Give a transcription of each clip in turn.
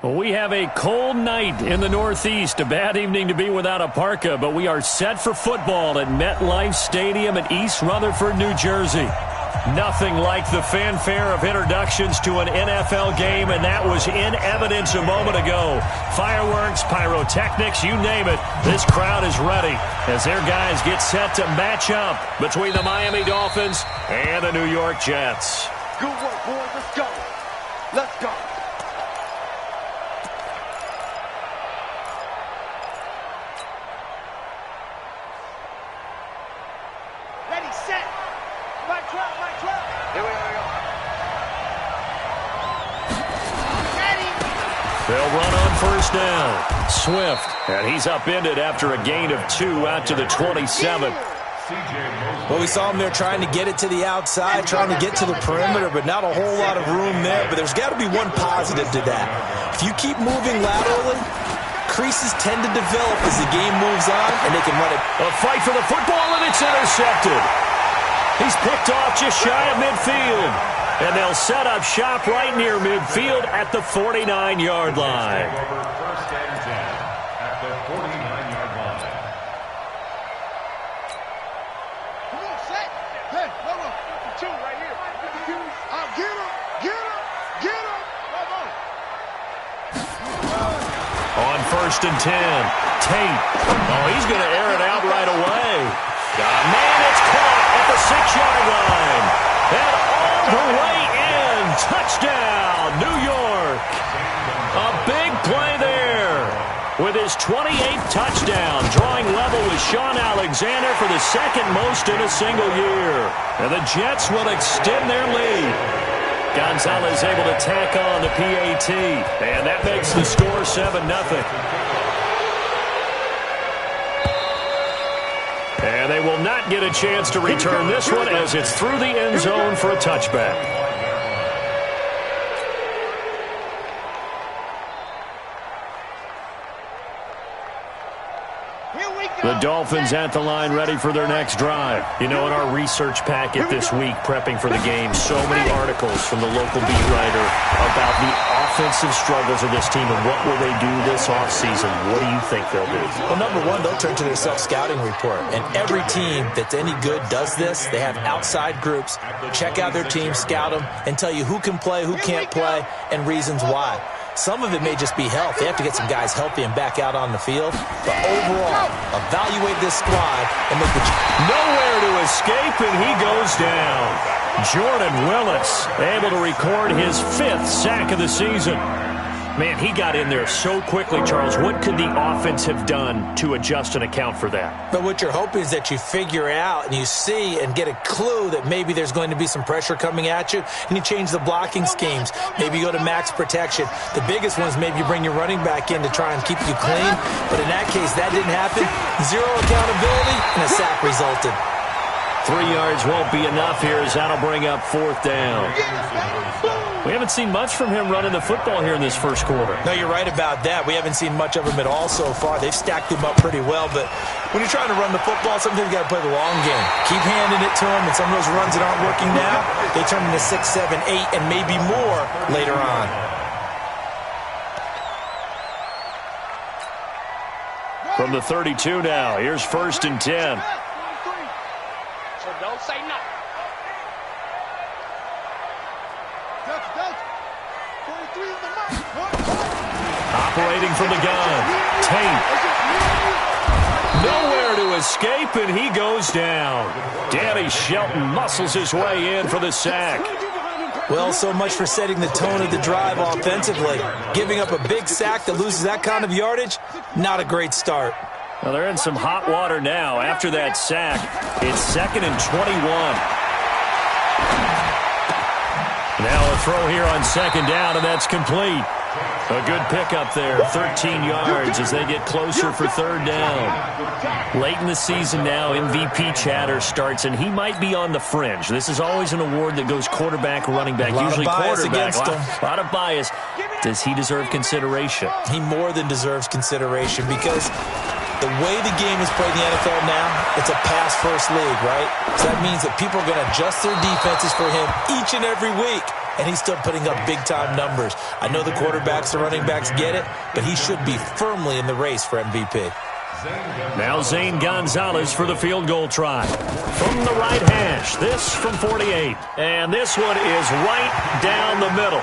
Well, we have a cold night in the Northeast. A bad evening to be without a parka, but we are set for football at MetLife Stadium in East Rutherford, New Jersey. Nothing like the fanfare of introductions to an NFL game, and that was in evidence a moment ago. Fireworks, pyrotechnics, you name it. This crowd is ready as their guys get set to match up between the Miami Dolphins and the New York Jets. Good work, boys. Let's go. Let's go. Ready, set. Right trap, right trap. Here we go. Ready. They'll run on first down. Swift, and he's upended after a gain of 2 out to the 27. Well, we saw him there trying to get it to the outside, trying to get to the perimeter, but not a whole lot of room there. But there's got to be one positive to that. If you keep moving laterally, creases tend to develop as the game moves on, and they can run it. A fight for the football, and it's intercepted. He's picked off just shy of midfield. And they'll set up shop right near midfield at the 49-yard line. First and 10 at the 49-yard line. Come on, set. Hey, hold on. 52 right here. Get him. Get him. Get him. On first and 10, Tate. Oh, he's going to air it out right away. Man, it's caught at the 6-yard line. And all the way in. Touchdown, New York. A big play there. With his 28th touchdown, drawing level with Sean Alexander for the second most in a single year. And the Jets will extend their lead. Gonzalez able to tack on the PAT. And that makes the score 7-0. And they will not get a chance to return this one as it's through the end zone for a touchback. The Dolphins at the line ready for their next drive. You know, in our research packet this week, prepping for the game, so many articles from the local beat writer about the offensive struggles of this team and what will they do this offseason. What do you think they'll do? Well, number one, they'll turn to their self-scouting report. And every team that's any good does this. They have outside groups. Check out their team, scout them, and tell you who can play, who can't play, and reasons why. Some of it may just be health. They have to get some guys healthy and back out on the field. But overall, evaluate this squad and make the... Nowhere to escape, and he goes down. Jordan Willis able to record his 5th sack of the season. Man, he got in there so quickly, Charles. What could the offense have done to adjust and account for that? But what you're hoping is that you figure out and you see and get a clue that maybe there's going to be some pressure coming at you, and you change the blocking schemes. Maybe you go to max protection. The biggest one is maybe you bring your running back in to try and keep you clean. But in that case, that didn't happen. Zero accountability, and a sack resulted. 3 yards won't be enough here as that'll bring up 4th down. We haven't seen much from him running the football here in this first quarter. No, you're right about that. We haven't seen much of him at all so far. They've stacked him up pretty well, but when you're trying to run the football, sometimes you got to play the long game. Keep handing it to him, and some of those runs that aren't working now, they turn into 6, 7, 8, and maybe more later on. From the 32 now, here's first and 10. So don't say no. Operating from the gun. Tate. Nowhere to escape, and he goes down. Danny Shelton muscles his way in for the sack. Well, so much for setting the tone of the drive offensively. Giving up a big sack that loses that kind of yardage, not a great start. Well, they're in some hot water now. After that sack, it's 2nd and 21. Now a throw here on 2nd down, and that's complete. A good pickup there, 13 yards as they get closer for 3rd down. Late in the season now, MVP chatter starts, and he might be on the fringe. This is always an award that goes quarterback, running back, usually quarterback. A lot of bias. Does he deserve consideration? He more than deserves consideration because the way the game is played in the NFL now, it's a pass-first league, right? So that means that people are going to adjust their defenses for him each and every week. and he's still putting up big-time numbers. I know the quarterbacks, the running backs get it, but he should be firmly in the race for MVP. Now Zane Gonzalez for the field goal try. From the right hash, this from 48. And this one is right down the middle.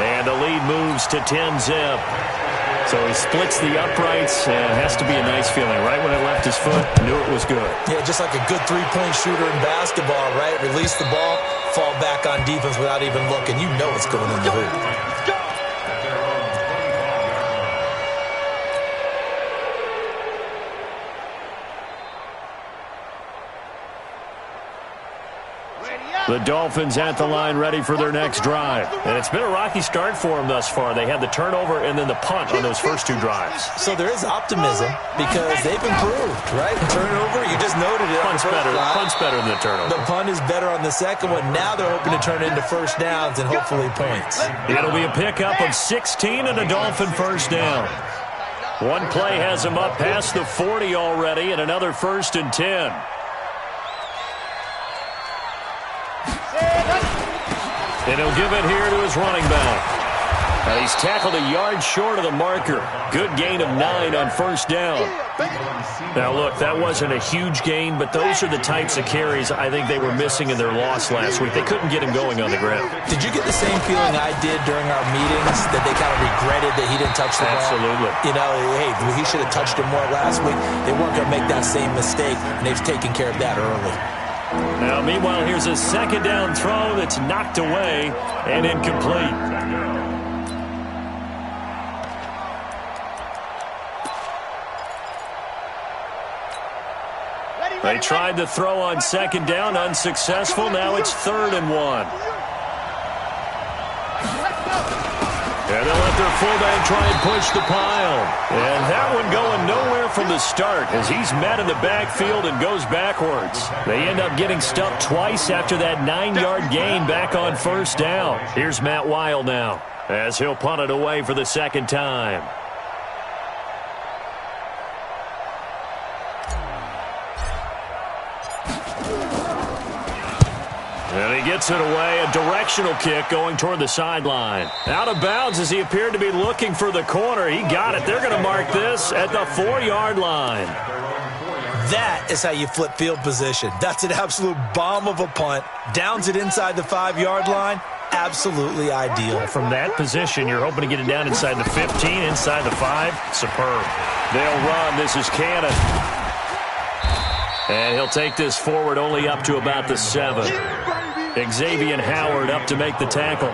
And the lead moves to 10-zip. So he splits the uprights, and it has to be a nice feeling. Right when it left his foot, knew it was good. Yeah, just like a good three-point shooter in basketball, right? Release the ball, fall back on defense without even looking. You know it's going in the hoop. The Dolphins at the line ready for their next drive. And it's been a rocky start for them thus far. They had the turnover and then the punt on those first two drives. So there is optimism because they've improved, right? Turnover, you just noted it. Punt's better than the turnover. The punt is better on the second one. Now they're hoping to turn it into first downs and hopefully points. It'll be a pickup of 16 and a Dolphin first down. One play has him up past the 40 already and another 1st and 10. And he'll give it here to his running back. Now he's tackled a yard short of the marker. Good gain of 9 on first down. Now look, that wasn't a huge gain, but those are the types of carries I think they were missing in their loss last week. They couldn't get him going on the ground. Did you get the same feeling I did during our meetings, that they kind of regretted that he didn't touch the ball? Absolutely. You know, hey, he should have touched it more last week. They weren't going to make that same mistake, and they've taken care of that early. Now, meanwhile, here's a second down throw that's knocked away and incomplete. They tried the throw on second down, unsuccessful. Now it's 3rd and 1. And they'll let their fullback try and push the pile. And that one going nowhere from the start as he's met in the backfield and goes backwards. They end up getting stuffed twice after that 9-yard gain back on first down. Here's Matt Weil now as he'll punt it away for the second time. And he gets it away, a directional kick going toward the sideline. Out of bounds as he appeared to be looking for the corner. He got it. They're going to mark this at the 4-yard line. That is how you flip field position. That's an absolute bomb of a punt. Downs it inside the 5-yard line. Absolutely ideal. From that position, you're hoping to get it down inside the 15, inside the 5. Superb. They'll run. This is Cannon. And he'll take this forward only up to about the 7. Xavier Howard up to make the tackle.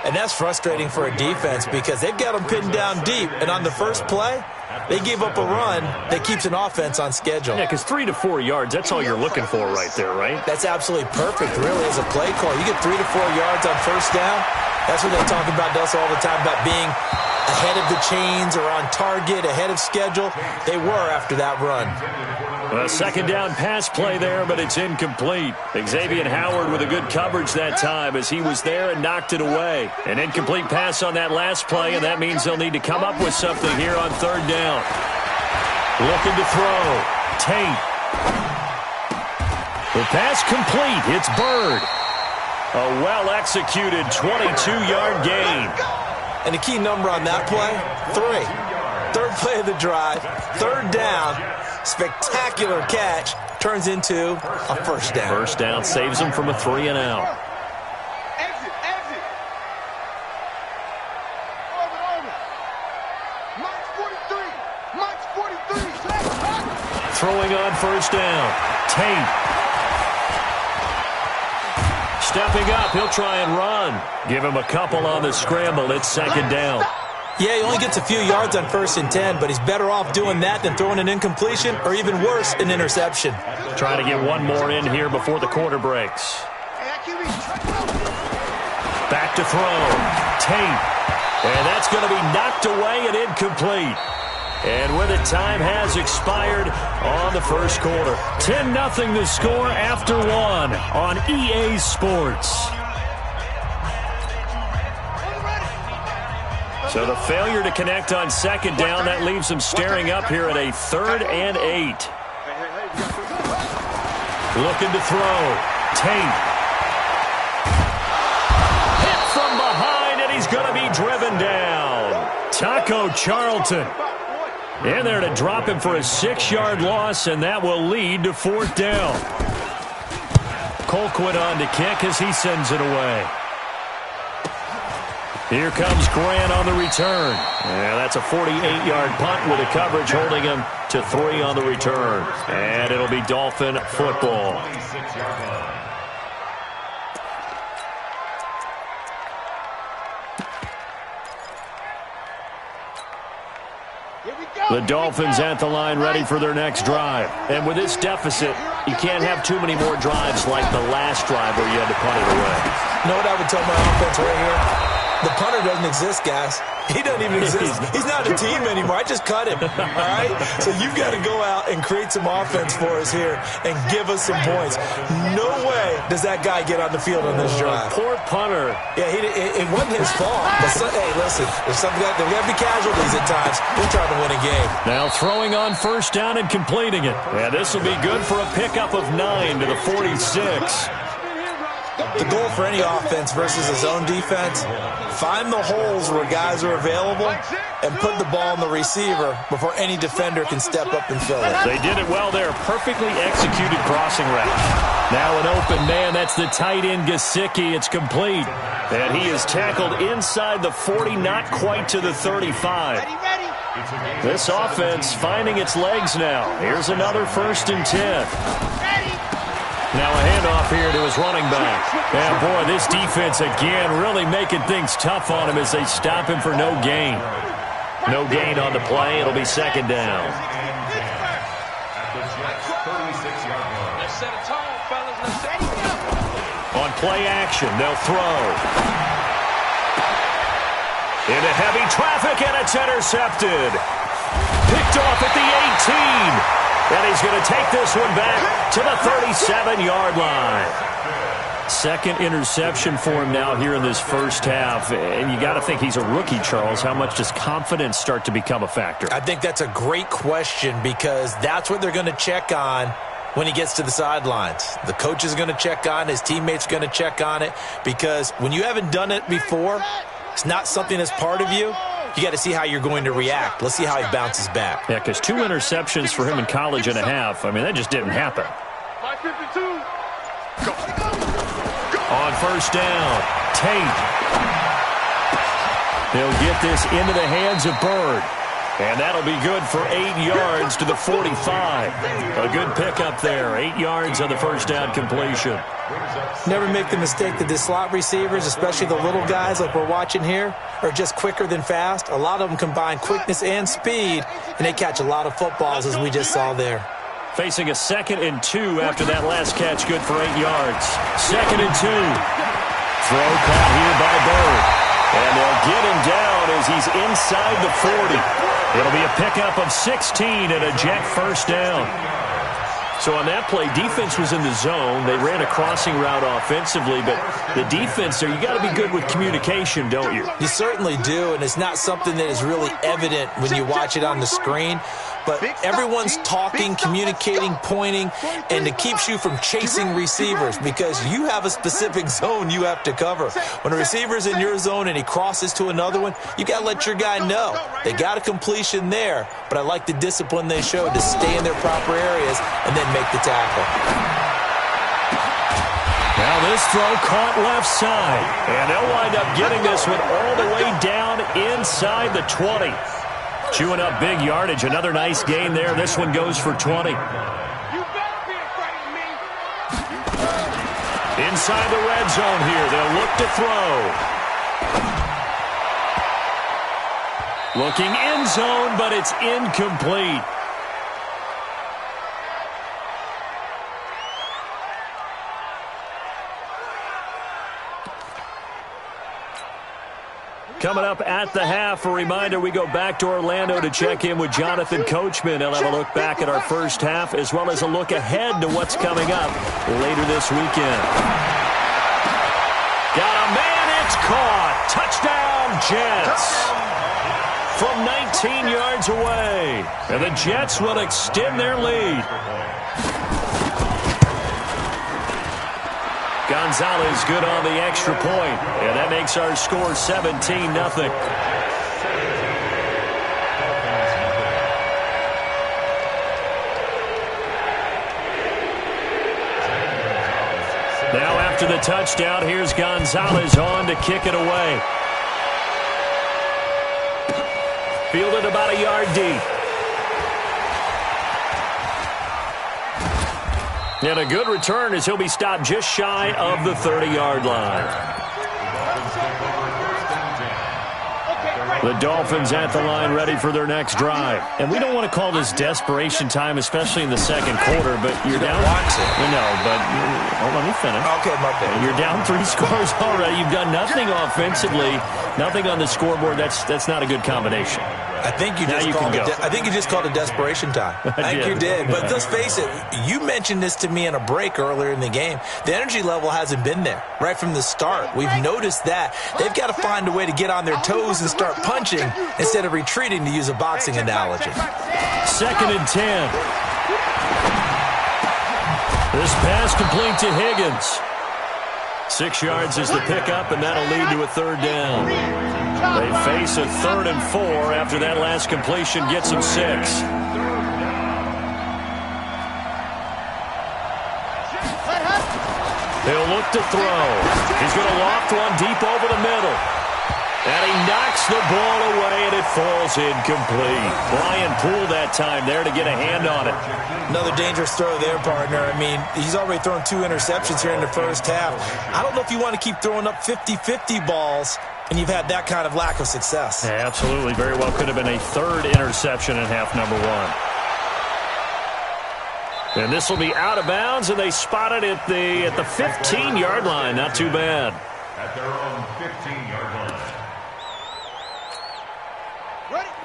And that's frustrating for a defense because they've got them pinned down deep. And on the first play, they gave up a run that keeps an offense on schedule. Yeah, because 3 to 4 yards, that's all you're looking for right there, right? That's absolutely perfect, really, as a play call. You get 3 to 4 yards on first down. That's what they talk about us all the time, about being ahead of the chains or on target, ahead of schedule. They were after that run. A second down pass play there, but it's incomplete. Xavier Howard with a good coverage that time as he was there and knocked it away. An incomplete pass on that last play, and that means they'll need to come up with something here on third down. Looking to throw. Tate. The pass complete. It's Bird. A well-executed 22-yard gain. And the key number on that play, 3. Third play of the drive, third down, spectacular catch, turns into a first down. First down saves them from a 3 and out. Exit, exit. Over. Mike's 43. Mike's 43. Throwing on first down. Tate. Stepping up, he'll try and run. Give him a couple on the scramble. It's second down. Yeah, he only gets a few yards on 1st and 10, but he's better off doing that than throwing an incompletion or even worse, an interception. Trying to get one more in here before the quarter breaks. Back to throw. Tate. And that's going to be knocked away and incomplete. And with it, time has expired on the first quarter. 10-0 the score after 1 on EA Sports. So the failure to connect on second down, that leaves them staring up here at a 3rd and 8. Looking to throw. Tate. Rocco Charlton. In there to drop him for a 6-yard loss, and that will lead to 4th down. Colquitt on to kick as he sends it away. Here comes Grant on the return. Yeah, that's a 48-yard punt with a coverage holding him to 3 on the return. And it'll be Dolphin football. The Dolphins at the line ready for their next drive. And with this deficit, you can't have too many more drives like the last drive where you had to punt it away. You know what I would tell my offense right here? The punter doesn't exist, guys. He doesn't even exist. He's not a team anymore. I just cut him, all right? So you've got to go out and create some offense for us here and give us some points. No way does that guy get on the field on this drive. Poor punter. Yeah, it wasn't his fault. But hey, listen, there's got to be casualties at times. We're trying to win a game. Now throwing on 1st down and completing it. Yeah, this will be good for a pickup of 9 to the 46. The goal for any offense versus a zone defense, find the holes where guys are available and put the ball in the receiver before any defender can step up and fill it. They did it well there. Perfectly executed crossing route. Now an open man. That's the tight end, Gesicki. It's complete. And he is tackled inside the 40, not quite to the 35. This offense finding its legs now. Here's another 1st and 10. Now a handoff here to his running back. And, boy, this defense, again, really making things tough on him as they stop him for no gain. No gain on the play. It'll be 2nd down. On play action, they'll throw. Into heavy traffic, and it's intercepted. Picked off at the 18. And he's going to take this one back to the 37-yard line. 2nd interception for him now here in this first half. And you got to think he's a rookie, Charles. How much does confidence start to become a factor? I think that's a great question because that's what they're going to check on when he gets to the sidelines. The coach is going to check on, his teammates are going to check on it because when you haven't done it before, it's not something that's part of you. You got to see how you're going to react. Let's see how he bounces back. Yeah, because 2 interceptions for him in college and a half. I mean, that just didn't happen. On 1st down, Tate. He'll get this into the hands of Bird. And that'll be good for 8 yards to the 45. A good pickup there. 8 yards on the 1st down completion. Never make the mistake that the slot receivers, especially the little guys like we're watching here, are just quicker than fast. A lot of them combine quickness and speed, and they catch a lot of footballs, as we just saw there. Facing a 2nd and 2 after that last catch, good for 8 yards. 2nd and 2. Throw caught here by Bird. And they'll get him down as he's inside the 40. It'll be a pickup of 16 and a jet 1st down. So on that play, defense was in the zone. They ran a crossing route offensively, but the defense there, you got to be good with communication, don't you? You certainly do, and it's not something that is really evident when you watch it on the screen. But everyone's talking, communicating, pointing, and it keeps you from chasing receivers because you have a specific zone you have to cover. When a receiver's in your zone and he crosses to another one, you got to let your guy know. They got a completion there, but I like the discipline they showed to stay in their proper areas and then make the tackle. Now this throw caught left side, and they'll wind up getting this one all the way down inside the 20. Chewing up big yardage. Another nice gain there. This one goes for 20. Inside the red zone here. They'll look to throw. Looking end zone, but it's incomplete. Coming up at the half, a reminder, we go back to Orlando to check in with Jonathan Coachman. He'll have a look back at our first half as well as a look ahead to what's coming up later this weekend. Got a man, it's caught. Touchdown, Jets. From 19 yards away. And the Jets will extend their lead. Gonzalez good on the extra point, and that makes our score 17-0. after the touchdown. Here's Gonzalez on to kick it away. Fielded about a yard deep. And a good return as he'll be stopped just shy of the 30-yard line. The Dolphins at the line ready for their next drive. And we don't want to call this desperation time, especially in the second quarter, but you're down. Watch it. No, but let me finish. Okay, my bad. You're down 3 scores already. You've done nothing offensively, nothing on the scoreboard. That's not a good combination. I think you just called it desperation time. I think you did. But let's face it, you mentioned this to me in a break earlier in the game. The energy level hasn't been there right from the start. We've noticed that. They've got to find a way to get on their toes and start punching instead of retreating, to use a boxing analogy. 2nd and 10. This pass complete to Higgins. 6 yards is the pickup, and that'll lead to a 3rd down. They face a 3rd and 4 after that last completion gets them 6. He'll look to throw. He's going to loft one deep over the middle. And he knocks the ball away, and it falls incomplete. Brian Poole that time there to get a hand on it. Another dangerous throw there, partner. I mean, he's already thrown 2 interceptions here in the first half. I don't know if you want to keep throwing up 50-50 balls, and you've had that kind of lack of success. Yeah, absolutely. Very well could have been a 3rd interception in half number 1. And this will be out of bounds, and they spot it at the 15-yard line. Not too bad. At their own 15-yard line.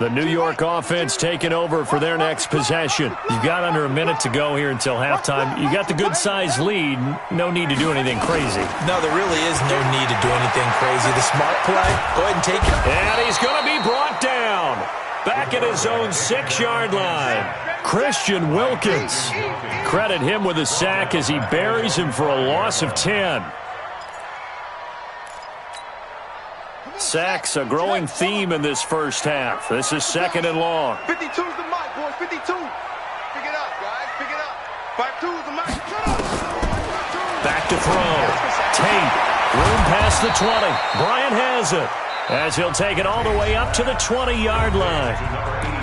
The New York offense taking over for their next possession. You've got under a minute to go here until halftime. You got the good-sized lead. No need to do anything crazy. No, there really is no need to do anything crazy. The smart play, go ahead and take it. And he's going to be brought down. Back at his own 6-yard line. Christian Wilkins. Credit him with a sack as he buries him for a loss of 10. Sacks, a growing theme in this first half. This is 2nd and long. 52's the mic, boys. 52. Pick it up, guys. Pick it up. 52's the mic. Back to throw. Tate. Room past the 20. Bryant has it, as he'll take it all the way up to the 20-yard line.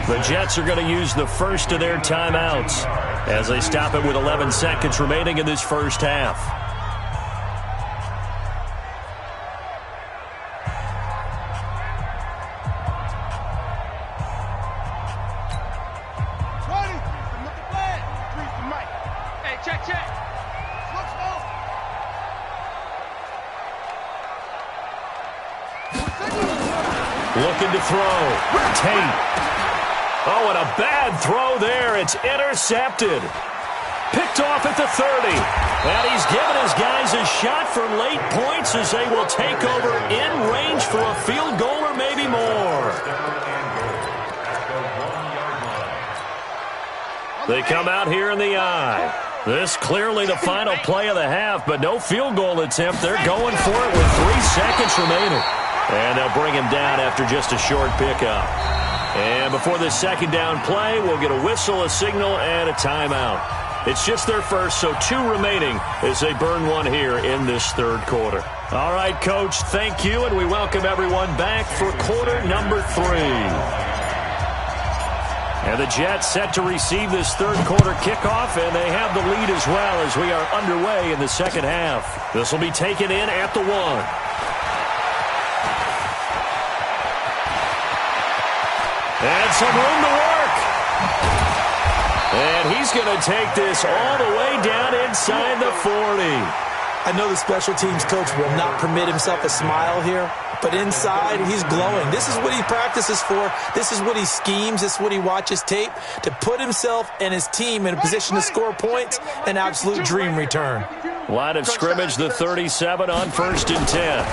The Jets are going to use the first of their timeouts as they stop it with 11 seconds remaining in this first half. Looking to throw. Tate. Oh, and a bad throw there. It's intercepted. Picked off at the 30. And he's given his guys a shot for late points as they will take over in range for a field goal or maybe more. They come out here in the eye. This clearly the final play of the half, but no field goal attempt. They're going for it with 3 seconds remaining. And they'll bring him down after just a short pickup. And before the 2nd down play, we'll get a whistle, a signal, and a timeout. It's just their first, so 2 remaining as they burn one here in this 3rd quarter. All right, Coach, thank you, and we welcome everyone back for quarter number 3. And the Jets set to receive this 3rd quarter kickoff, and they have the lead as well as we are underway in the 2nd half. This will be taken in at the 1. And some room to work. And he's going to take this all the way down inside the 40. I know the special teams coach will not permit himself a smile here, but inside he's glowing. This is what he practices for. This is what he schemes. This is what he watches tape to put himself and his team in a position to score points. An absolute dream return. Line of scrimmage, the 37 on 1st and 10.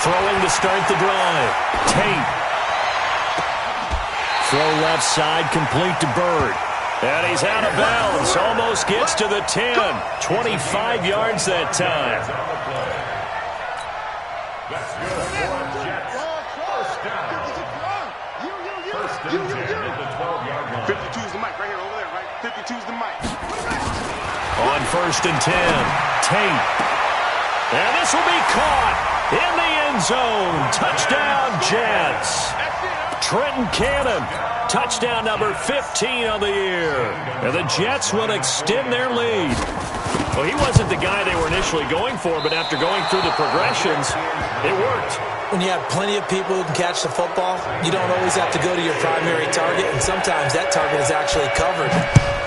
Throwing to start the drive. Tate. Throw left side, complete to Bird. And he's out of bounds. Almost gets to the 10. 25 yards that time. 52's the mic right here, over there, right? 52's the mic. On 1st and 10. Tate. And this will be caught in the end zone. Touchdown, Jets. Trenton Cannon, touchdown number 15 on the year. And the Jets will extend their lead. Well, he wasn't the guy they were initially going for, but after going through the progressions, it worked. When you have plenty of people who can catch the football, you don't always have to go to your primary target, and sometimes that target is actually covered.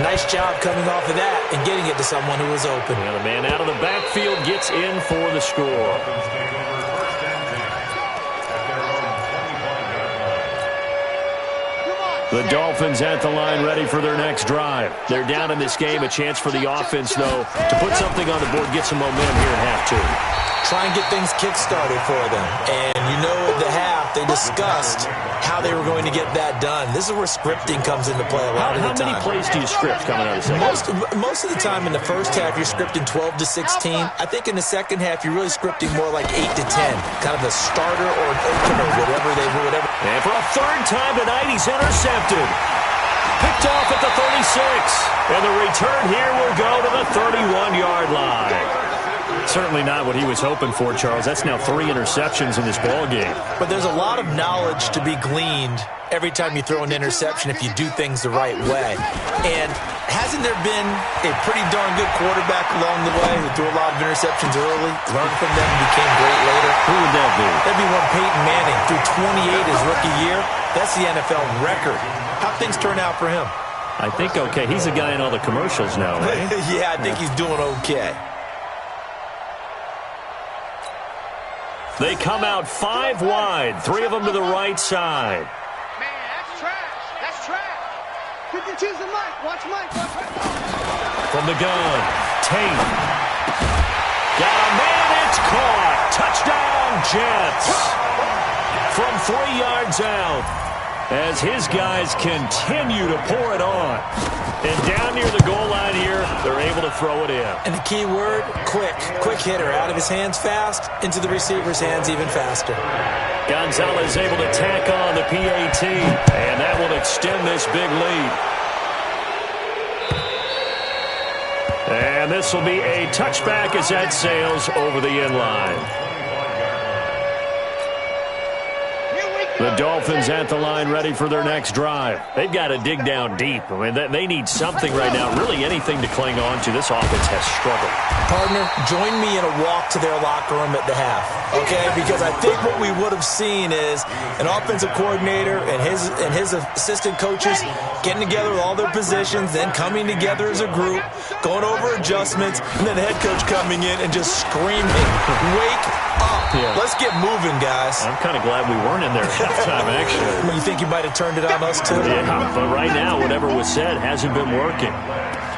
Nice job coming off of that and getting it to someone who was open. And the man out of the backfield gets in for the score. The Dolphins at the line ready for their next drive. They're down in this game. A chance for the offense, though, to put something on the board, get some momentum here in half two. Try and get things kick-started for them. And you know at the half, they discussed how they were going to get that done. This is where scripting comes into play a lot of the time. How many plays do you script coming out of the second? Most of the time in the first half, you're scripting 12 to 16. I think in the second half, you're really scripting more like 8 to 10. Kind of a starter or an opener, whatever. And for a third time tonight, he's intercepted. Picked off at the 36. And the return here will go to the 31-yard line. Certainly not what he was hoping for, Charles. That's now 3 interceptions in this ball game. But there's a lot of knowledge to be gleaned every time you throw an interception if you do things the right way. And hasn't there been a pretty darn good quarterback along the way who threw a lot of interceptions early, learned from them, and became great later? Who would that be? That'd be one Peyton Manning. Threw 28 his rookie year. That's the NFL record. How'd things turn out for him? I think okay. He's a guy in all the commercials now, right? Yeah, I think he's doing okay. They come out 5 wide, 3 of them to the right side. Man, that's trash. That's trash. Pick and choose the mic. Watch Mike. From the gun, Tate. Got a man, it's caught. Touchdown, Jets. From 3 yards out, as his guys continue to pour it on. And down near the goal line here, they're able to throw it in. And the key word, quick. Quick hitter. Out of his hands fast, into the receiver's hands even faster. Gonzalez able to tack on the PAT, and that will extend this big lead. And this will be a touchback as that sails over the end line. The Dolphins at the line ready for their next drive. They've got to dig down deep. I mean, they need something right now, really anything to cling on to. This offense has struggled. Partner, join me in a walk to their locker room at the half, okay? Because I think what we would have seen is an offensive coordinator and his assistant coaches getting together with all their positions, then coming together as a group, going over adjustments, and then the head coach coming in and just screaming, wake up. Yeah. Let's get moving, guys. I'm kind of glad we weren't in there at halftime, actually. You think you might have turned it on us, too? Yeah, but right now, whatever was said hasn't been working.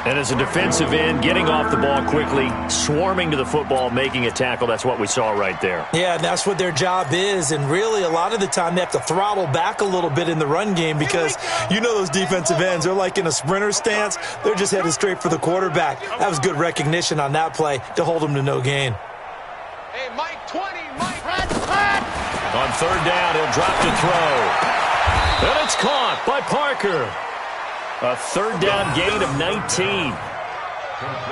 And as a defensive end, getting off the ball quickly, swarming to the football, making a tackle, that's what we saw right there. Yeah, and that's what their job is. And really, a lot of the time, they have to throttle back a little bit in the run game because you know those defensive ends, they're like in a sprinter stance. They're just headed straight for the quarterback. That was good recognition on that play to hold them to no gain. Hey, Mike 20, Mike. On third down, he'll drop to throw. And it's caught by Parker. A third down gain of 19.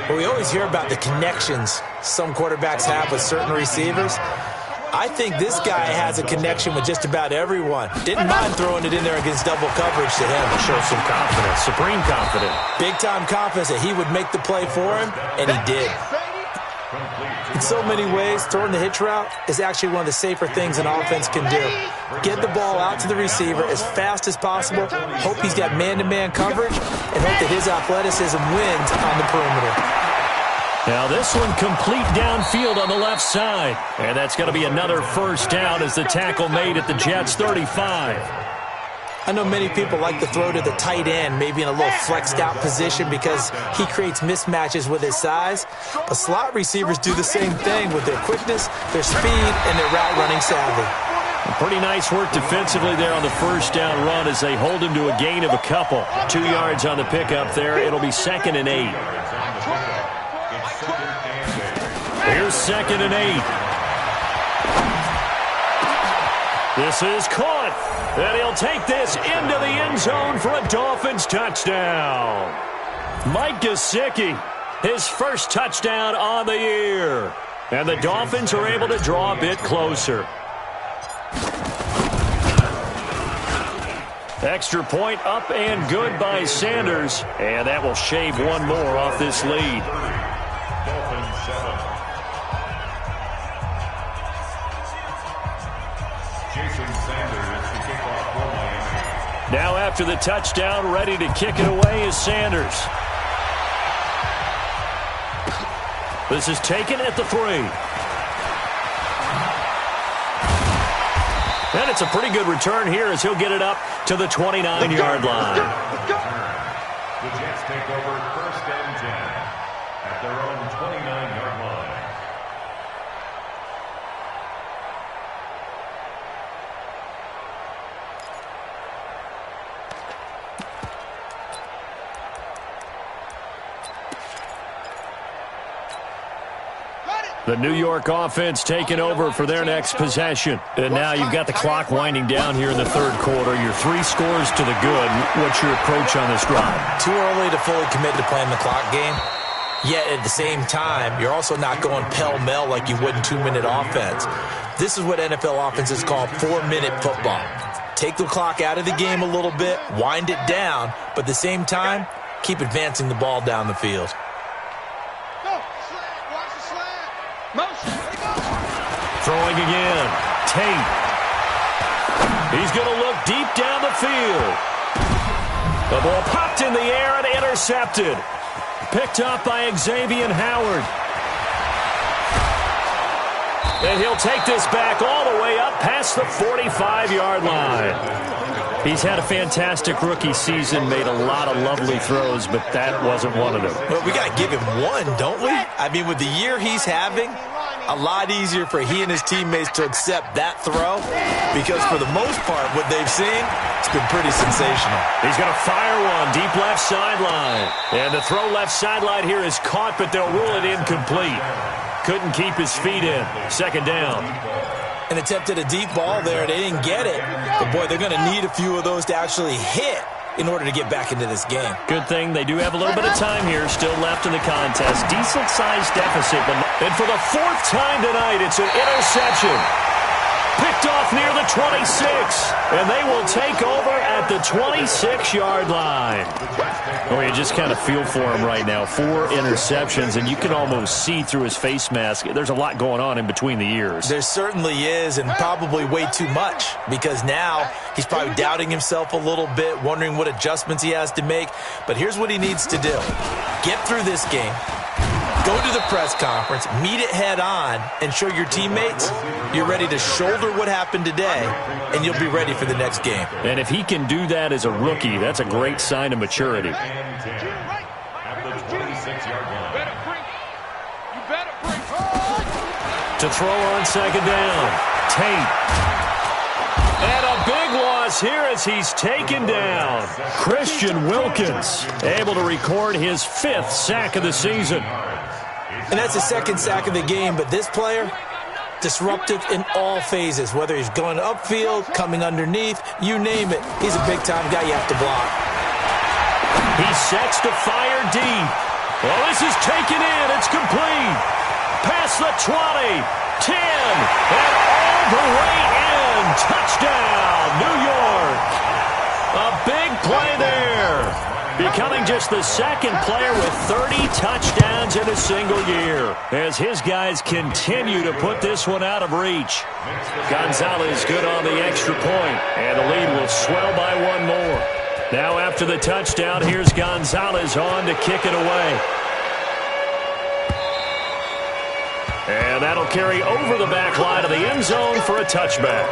Well, we always hear about the connections some quarterbacks have with certain receivers. I think this guy has a connection with just about everyone. Didn't mind throwing it in there against double coverage to him. Show some confidence, supreme confidence. Big-time confidence that he would make the play for him, and he did. In so many ways, throwing the hitch route is actually one of the safer things an offense can do. Get the ball out to the receiver as fast as possible, hope he's got man-to-man coverage, and hope that his athleticism wins on the perimeter. Now this one complete downfield on the left side. And that's going to be another first down as the tackle made at the Jets' 35. I know many people like to throw to the tight end, maybe in a little flexed out position because he creates mismatches with his size. But slot receivers do the same thing with their quickness, their speed, and their route running savvy. Pretty nice work defensively there on the first down run as they hold him to a gain of a couple. 2 yards on the pickup there. It'll be 2nd and 8. Here's 2nd and 8. This is caught. And he'll take this into the end zone for a Dolphins touchdown. Mike Gesicki, his first touchdown on the year. And the Dolphins are able to draw a bit closer. Extra point up and good by Sanders. And that will shave one more off this lead. Dolphins 7. Jason Sanders to kick off for Miami. Now after the touchdown, ready to kick it away is Sanders. This is taken at the 3. And it's a pretty good return here as he'll get it up to the 29-yard line. The Jets take over 1st and 10 at their own 29-yard line. The New York offense taking over for their next possession. And now you've got the clock winding down here in the third quarter. Your 3 scores to the good. What's your approach on this drive? Too early to fully commit to playing the clock game. Yet at the same time, you're also not going pell-mell like you would in 2-minute offense. This is what NFL offenses call 4-minute football. Take the clock out of the game a little bit, wind it down, but at the same time, keep advancing the ball down the field. Throwing again. Tate. He's going to look deep down the field. The ball popped in the air and intercepted. Picked up by Xavier Howard. And he'll take this back all the way up past the 45-yard line. He's had a fantastic rookie season, made a lot of lovely throws, but that wasn't one of them. Well, we got to give him one, don't we? I mean, with the year he's having, a lot easier for he and his teammates to accept that throw because for the most part, what they've seen, it's been pretty sensational. He's going to fire one deep left sideline. And the throw left sideline here is caught, but they'll rule it incomplete. Couldn't keep his feet in. Second down. And attempted a deep ball there. They didn't get it. But, boy, they're going to need a few of those to actually hit in order to get back into this game. Good thing they do have a little bit of time here still left in the contest. Decent-sized deficit. And for the 4th time tonight, it's an interception. Picked off near the 26. And they will take over at the 26-yard line. Oh, you just kind of feel for him right now. 4 interceptions, and you can almost see through his face mask. There's a lot going on in between the ears. There certainly is, and probably way too much, because now he's probably doubting himself a little bit, wondering what adjustments he has to make. But here's what he needs to do. Get through this game. Go to the press conference, meet it head on, and show your teammates you're ready to shoulder what happened today, and you'll be ready for the next game. And if he can do that as a rookie, that's a great sign of maturity. At the 26-yard line. To throw on second down, Tate. And a big loss here as he's taken down. Christian Wilkins able to record his 5th sack of the season. And that's his 2nd sack of the game, but this player, disruptive in all phases, whether he's going upfield, coming underneath, you name it. He's a big-time guy you have to block. He sets to fire deep. Well, this is taken in. It's complete. Past the 20, 10, and all the way in. Touchdown, New York. A big play there. Becoming just the 2nd player with 30 touchdowns in a single year as his guys continue to put this one out of reach. Gonzalez good on the extra point, and the lead will swell by one more. Now after the touchdown, here's Gonzalez on to kick it away. And that'll carry over the back line of the end zone for a touchback.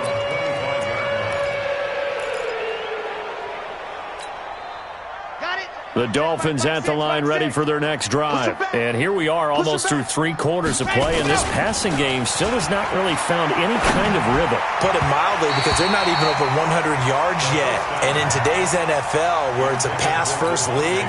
The Dolphins at the line ready for their next drive. And here we are almost through 3 quarters of play, and this passing game still has not really found any kind of rhythm. Put it mildly, because they're not even over 100 yards yet. And in today's NFL, where it's a pass-first league,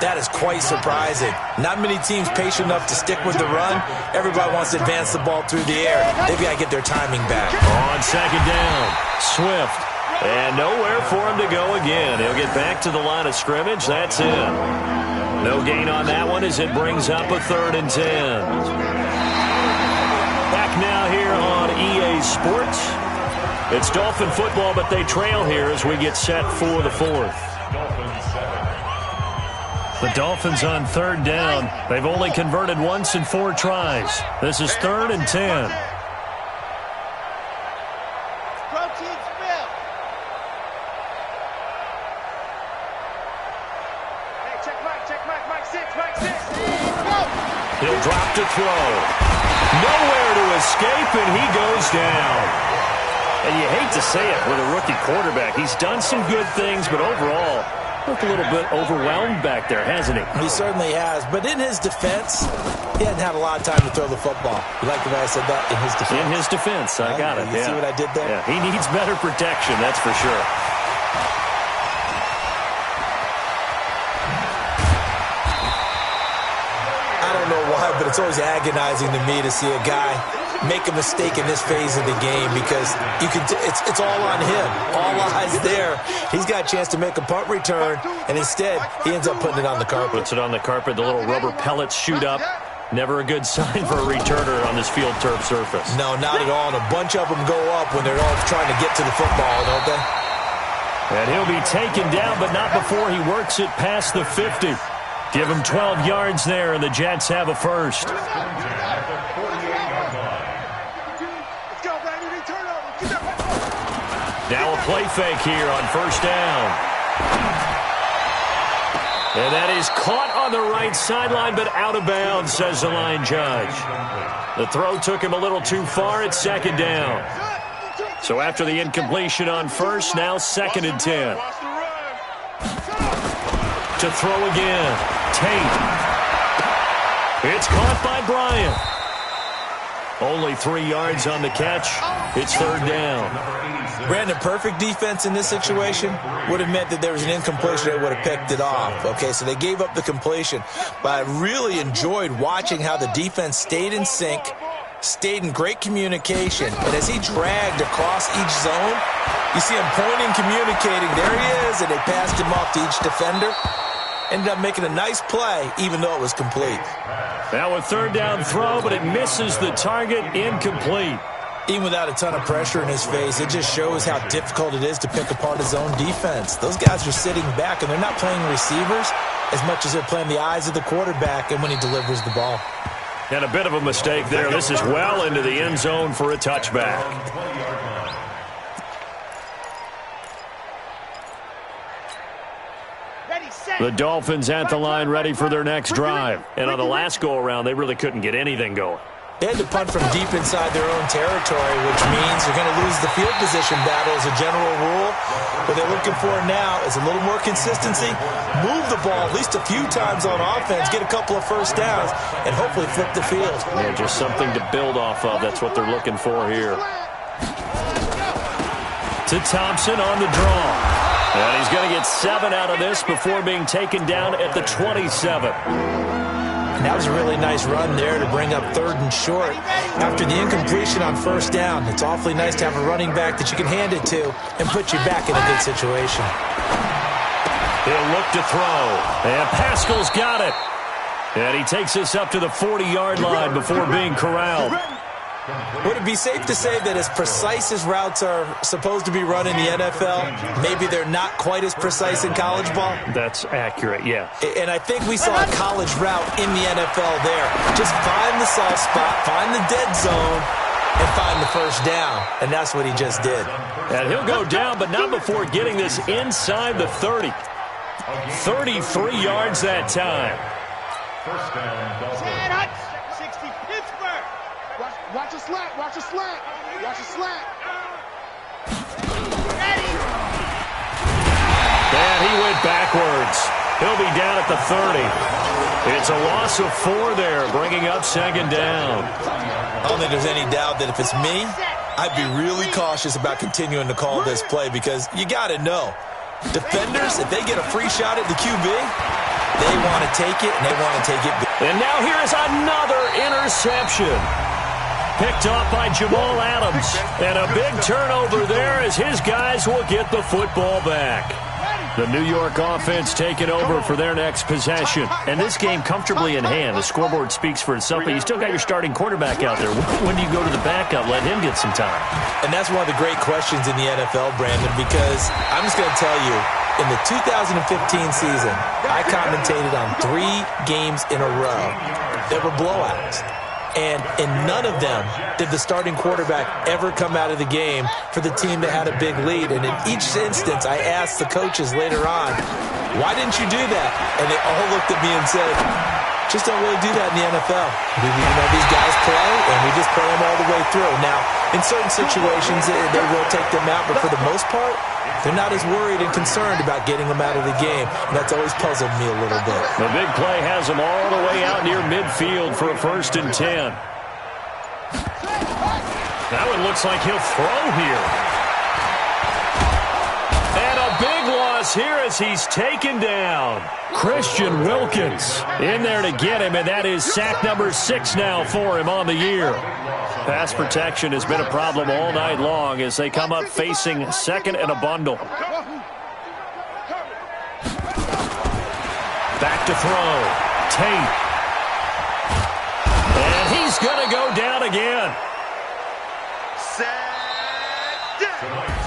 that is quite surprising. Not many teams patient enough to stick with the run. Everybody wants to advance the ball through the air. They've got to get their timing back. On second down, Swift. And nowhere for him to go again. He'll get back to the line of scrimmage. That's it. No gain on that one as it brings up a 3rd and 10. now here on EA Sports. It's Dolphin football, but they trail here as we get set for the fourth. The Dolphins on third down. They've only converted once in 4 tries. This is 3rd and 10. Protein spill. Hey, check Mike 6, Mike 6. Go. He'll drop to throw. Nowhere to escape, and he goes down. And you hate to say it with a rookie quarterback. He's done some good things, but overall, looked a little bit overwhelmed back there, hasn't he? He certainly has. But in his defense, he hadn't had a lot of time to throw the football. You like the way I said that? In his defense? In his defense. I got it. You see what I did there? Yeah, he needs better protection, that's for sure. I don't know why, but it's always agonizing to me to see a guy make a mistake in this phase of the game because it's all on him. All eyes there. He's got a chance to make a punt return, and instead he ends up putting it on the carpet. Puts it on the carpet. The little rubber pellets shoot up. Never a good sign for a returner on this field turf surface. No, not at all. And a bunch of them go up when they're all trying to get to the football, don't they? And he'll be taken down, but not before he works it past the 50. Give him 12 yards there, and the Jets have a first. Now a play fake here on first down. And that is caught on the right sideline, but out of bounds, says the line judge. The throw took him a little too far at 2nd down. So after the incompletion on first, now 2nd and 10. To throw again. Tate. It's caught by Bryant. Only 3 yards on the catch. It's 3rd down. Brandon, perfect defense in this situation would have meant that there was an incompletion that would have picked it off. Okay, so they gave up the completion. But I really enjoyed watching how the defense stayed in sync, stayed in great communication. And as he dragged across each zone, you see him pointing, communicating. There he is, and they passed him off to each defender. Ended up making a nice play, even though it was complete. Now a 3rd down throw, but it misses the target, incomplete. Even without a ton of pressure in his face, it just shows how difficult it is to pick apart his own defense. Those guys are sitting back, and they're not playing receivers as much as they're playing the eyes of the quarterback and when he delivers the ball. And a bit of a mistake there. This is well into the end zone for a touchback. The Dolphins at the line ready for their next drive. And on the last go-around, they really couldn't get anything going. They had to punt from deep inside their own territory, which means they're going to lose the field position battle as a general rule. What they're looking for now is a little more consistency, move the ball at least a few times on offense, get a couple of first downs, and hopefully flip the field. Yeah, just something to build off of. That's what they're looking for here. To Thompson on the draw. And he's going to get 7 out of this before being taken down at the 27. And that was a really nice run there to bring up 3rd and short. After the incompletion on first down, it's awfully nice to have a running back that you can hand it to and put you back in a good situation. He'll look to throw. And Pascal's got it. And he takes us up to the 40-yard line before being corralled. Would it be safe to say that as precise as routes are supposed to be run in the NFL, maybe they're not quite as precise in college ball? That's accurate, yeah. And I think we saw a college route in the NFL there. Just find the soft spot, find the dead zone, and find the first down. And that's what he just did. And he'll go down, but not before getting this inside the 30. 33 yards that time. First down, Dolphins. Watch a slant, watch a slant, watch a slant. And he went backwards. He'll be down at the 30. It's a loss of 4 there, bringing up 2nd down. I don't think there's any doubt that if it's me, I'd be really cautious about continuing to call this play because you got to know, defenders, if they get a free shot at the QB, they want to take it, and they want to take it big. And now here is another interception. Picked off by Jamal Adams. And a big turnover there as his guys will get the football back. The New York offense taking over for their next possession. And this game comfortably in hand. The scoreboard speaks for itself, but you still got your starting quarterback out there. When do you go to the backup, let him get some time? And that's one of the great questions in the NFL, Brandon, because I'm just going to tell you, in the 2015 season, I commentated on 3 games in a row that were blowouts. And in none of them did the starting quarterback ever come out of the game for the team that had a big lead. And in each instance, I asked the coaches later on, why didn't you do that? And they all looked at me and said, just don't really do that in the NFL. These guys play, and we just play them all the way through. Now, in certain situations, they will take them out, but for the most part, they're not as worried and concerned about getting them out of the game. And that's always puzzled me a little bit. The big play has them all the way out near midfield for a 1st and 10. That one looks like he'll throw here. And a big loss here as he's taken down. Christian Wilkins in there to get him, and that is sack number 6 now for him on the year. Pass protection has been a problem all night long as they come up facing 2nd and a bundle. Back to throw. Tate. And he's going to go down again.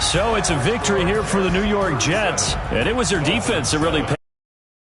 So it's a victory here for the New York Jets, and it was their defense that really paid.